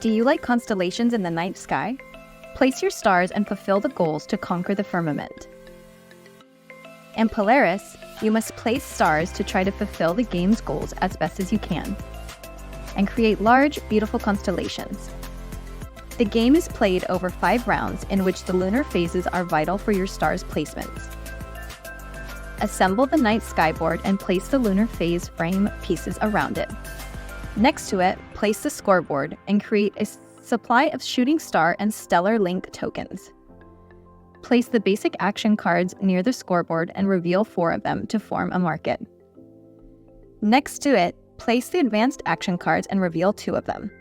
Do you like constellations in the night sky? Place your stars and fulfill the goals to conquer the firmament. In Polaris, you must place stars to try to fulfill the game's goals as best as you can, and create large, beautiful constellations. The game is played over 5 rounds in which the lunar phases are vital for your star's placements. Assemble the night skyboard and place the lunar phase frame pieces around it. Next to it, place the scoreboard and create a supply of shooting star and stellar link tokens. Place the basic action cards near the scoreboard and reveal 4 of them to form a market. Next to it, place the advanced action cards and reveal 2 of them.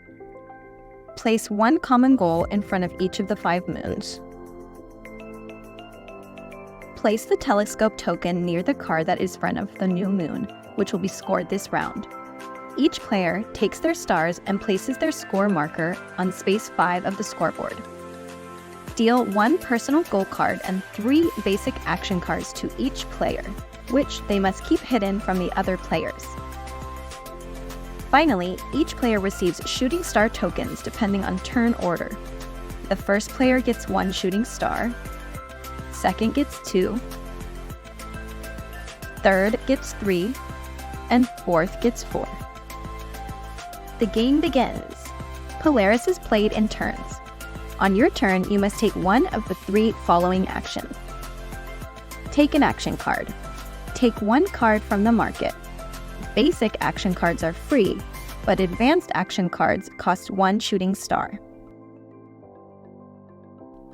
Place 1 common goal in front of each of the 5 moons. Place the telescope token near the card that is in front of the new moon, which will be scored this round. Each player takes their stars and places their score marker on space 5 of the scoreboard. Deal 1 personal goal card and 3 basic action cards to each player, which they must keep hidden from the other players. Finally, each player receives shooting star tokens depending on turn order. The first player gets 1 shooting star, second gets 2, third gets 3, and fourth gets 4. The game begins. Polaris is played in turns. On your turn, you must take 1 of the 3 following actions. Take an action card. Take 1 card from the market. Basic action cards are free, but advanced action cards cost 1 shooting star.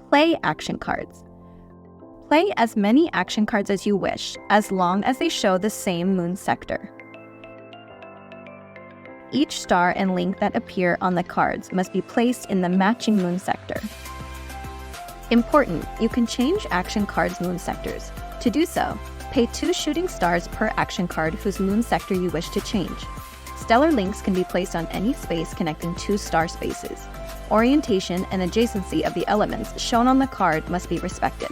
Play action cards. Play as many action cards as you wish, as long as they show the same moon sector. Each star and link that appear on the cards must be placed in the matching moon sector. Important, you can change action cards' moon sectors. To do so, pay 2 shooting stars per action card whose moon sector you wish to change. Stellar links can be placed on any space connecting 2 star spaces. Orientation and adjacency of the elements shown on the card must be respected.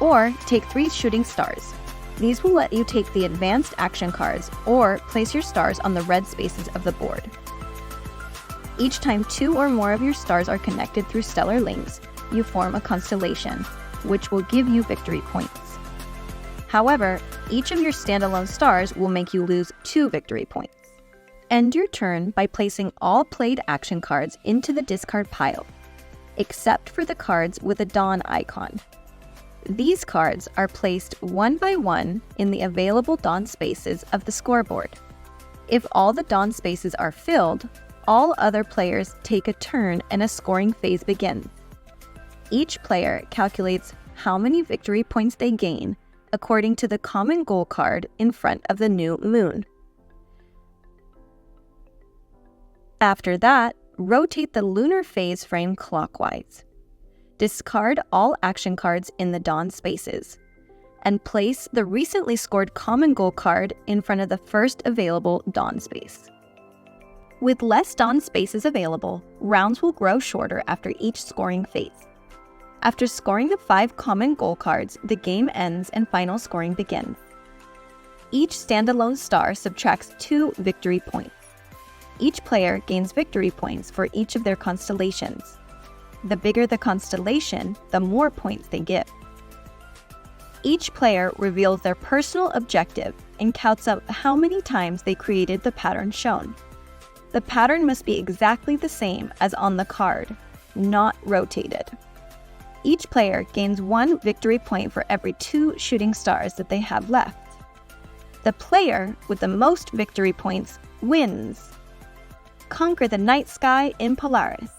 Or take 3 shooting stars. These will let you take the advanced action cards or place your stars on the red spaces of the board. Each time 2 or more of your stars are connected through stellar links, you form a constellation, which will give you victory points. However, each of your standalone stars will make you lose 2 victory points. End your turn by placing all played action cards into the discard pile, except for the cards with a dawn icon. These cards are placed 1 by 1 in the available dawn spaces of the scoreboard. If all the dawn spaces are filled, all other players take a turn and a scoring phase begins. Each player calculates how many victory points they gain according to the common goal card in front of the new moon. After that, rotate the lunar phase frame clockwise. Discard all action cards in the dawn spaces, and place the recently scored common goal card in front of the first available dawn space. With less dawn spaces available, rounds will grow shorter after each scoring phase. After scoring the 5 common goal cards, the game ends and final scoring begins. Each standalone star subtracts 2 victory points. Each player gains victory points for each of their constellations. The bigger the constellation, the more points they get. Each player reveals their personal objective and counts up how many times they created the pattern shown. The pattern must be exactly the same as on the card, not rotated. Each player gains 1 victory point for every 2 shooting stars that they have left. The player with the most victory points wins. Conquer the night sky in Polaris.